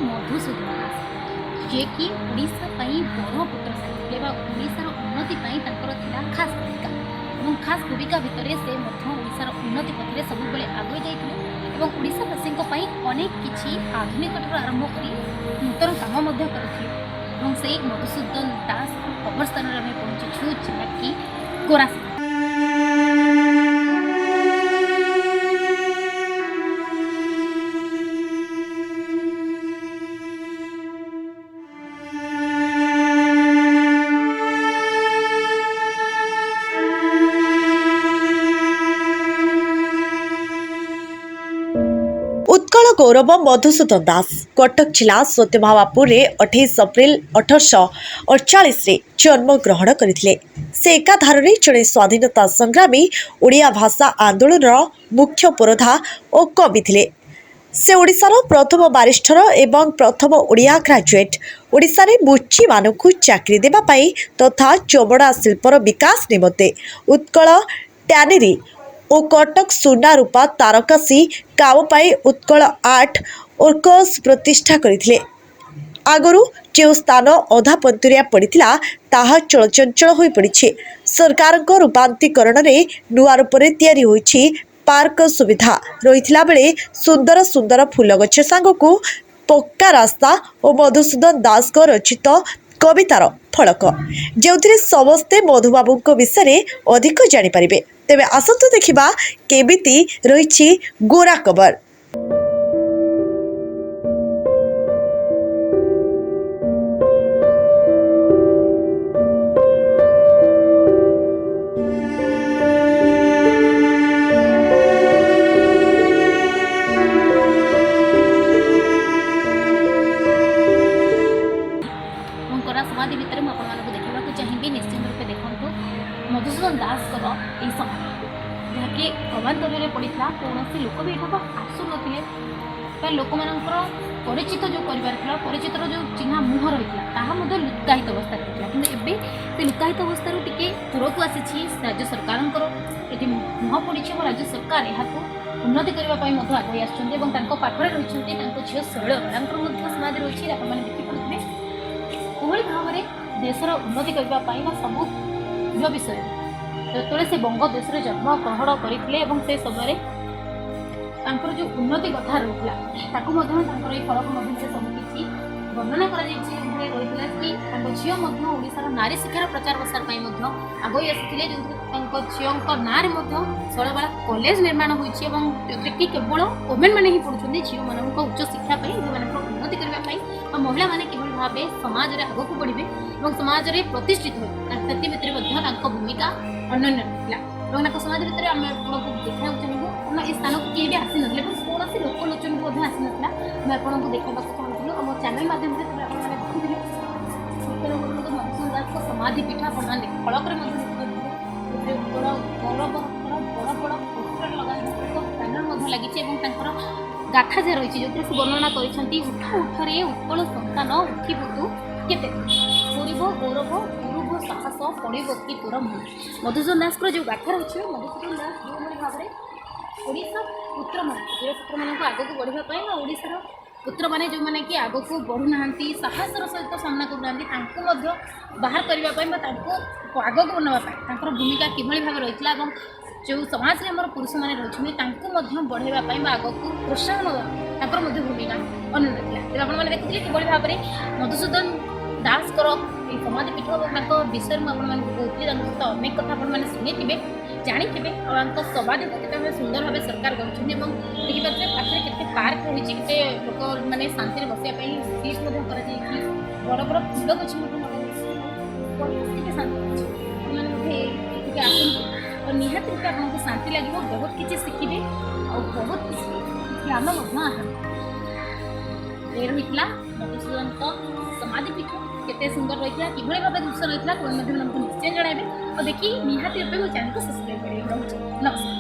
मधुसूदन दास जे कि ओडिशा बड़ पुत्र साजिले ओडिशार उन्नति खास भूमिका और खास भूमिका भितर से ओडिशार उन्नति पथरे सब आगे जाते ओडिशावासी अनेक किसी आधुनिक आरंभ कर नूतन काम करते मधुसूदन दास खबर स्थान में आम पहुँचीछु जहाँकि गोरासी। उत्कल गौरव मधुसूदन दास कटक जिला सत्यभामापुर 28 अप्रैल 1848 जन्म ग्रहण करथिले। से एकाधार जड़े स्वाधीनता संग्रामी ओडिया भाषा आंदोलन मुख्य पुरोधा और कवि थिले। से ओडिशार प्रथम बारिस्टर एवं प्रथम ओडिया ग्राजुएट। ओडिशा रे मुची मानकु चाकरी देबा पई तथा चमड़ा शिल्पर विकास निमते उत्कल टैनरी और कटक सुना रूपा तारकासी काम पाई उत्कल आर्ट वर्कर्स प्रतिष्ठा करथिले। आगरू जो स्थान अधा पंतुरिया पड़ता ताहा चलचंचल हो पड़ी। सरकार रूपांतरीकरण में नुआ रूप तैयारी होईछि पार्क सुविधा रही बेले सुंदर सुंदर फूल गछ सांगकु पक्का रास्ता और मधुसूदन दास रचित कवितार फलक जो समस्ते मधुबाबू विषय अधिक जानीपर। तेबे आसतु देखिबा केमिति रही गोरा कबर। समाधि भितर मुझे देखा चाहिए निश्चित रूप देखो मधुसूदन दास समाधि जहाँकि प्रभांतर पड़ा कौन लोक भी यहाँ आसुन लोक मान परिचित जो कर परिचित जो चिन्ह मुह रही है लुकायित अवस्था रही कि से लुकायित अवस्था टी दूर को आसी राज्य सरकार ये मुह पड़ी और राज्य सरकार यहाँ उन्नति करने आगे आसपाखे रही झील शैलबाला समाधि रही है देखिपे कोई भाव में देशर उन्नति करने सब झील विषय जो से बंग देश में जन्म ग्रहण करते समय जो उन्नति कथा रहा फलक से सबकि वर्णना रही कि झील ओडार नारी शिक्षार प्रचार प्रसार आगे आसते जो झील ना शैलबाला कॉलेज निर्माण होती केवल वोमेन मैंने ही पढ़ुं झील मान उच्च शिक्षा जो उन्नति करने महिला मैंने किभली भाव समाज में आगक बढ़े और समाज में प्रतिष्ठित हो भूमिका अनन्य रहा। समाज भितर आम आपको देखा चाहिए ये स्थान को किए भी आसी ना कौन लोकलोचन को आसी ना मैं आपको देखा चाहूँ और मो चैनल मध्यम से देखुले मधुसूदन दास समाधि पीठ आप फलक गौरव बड़ बड़ पोस्टर लगा बैनर लगी गाथा जे रही जो वर्णना कर उठ उठरे उत्कल संतान उठी बुतु केते पूर्व गौरव गुरुभ साहस पड़ब कि तोर मुह। मधुसूदन दास जो गाथा रही मधुसूदन दास जो भाव में ओडिशा पुत्र मान पुत्र मान आगक बढ़ापी ओडिशार पुत्र मैंने जो मैंने कि आगक बढ़ुना साहसर सहित सामना करूँ बाहर करने आगक बनापी भूमिका किभली भाव रही है जो समाज में पुरुष मैंने रही बढ़ापी आगक प्रोत्साहन भूमिका अनन्य था। आपने देखते कि भाव में मधुसूदन दास समाधि पीठ और विषय मुझे कहती सहित अनेक कथा आपने शुणी जानी और समाधि को कितने सुंदर भाव सरकार देखिए पाखे के पार्क रही है लोक मैंने शांति बसापी सीट बड़ बड़ फूल गछ आसतु और निहत रूप आपको शांति लगे बहुत किसी शिखे और बहुत किसी ज्ञान रही मधुसूदन समाधि पीठ केते सुंदर रही है किभली भाव दृश्य रही है निश्चय जन और देखिए निहत रूप चैनल को सब्सक्राइब करेंगे। नमस्कार।